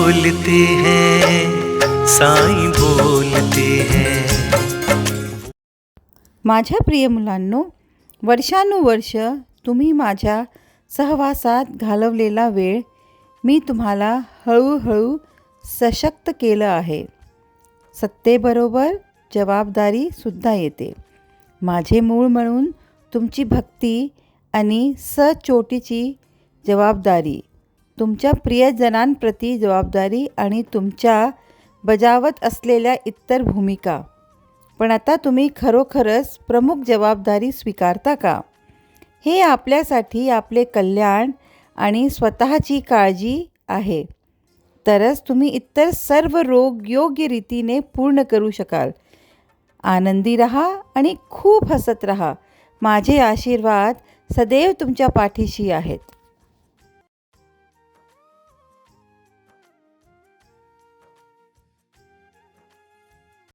बोलते हैं, साईं बोलते हैं। माझ्या प्रिय मुलांनो, वर्षानुवर्ष तुम्ही माझ्या सहवासात घालवलेला वेळ मी तुम्हाला हळूहळू सशक्त केलं आहे. सत्तेबरोबर जबाबदारीसुद्धा येते. माझे मूळ म्हणून तुमची भक्ती आणि सचोटीची जबाबदारी, तुमच्या प्रियजनांप्रती जबाबदारी आणि तुमच्या बजावत असलेल्या इतर भूमिका. पण आता तुम्ही खरोखरच प्रमुख जबाबदारी स्वीकारता का? हे आपल्यासाठी आपले कल्याण आणि स्वतःची काळजी आहे. तरच तुम्ही इतर सर्व रोग योग्य रीतीने पूर्ण करू शकाल. आनंदी रहा आणि खूप हसत रहा. माझे आशीर्वाद सदैव तुमच्या पाठीशी आहेत.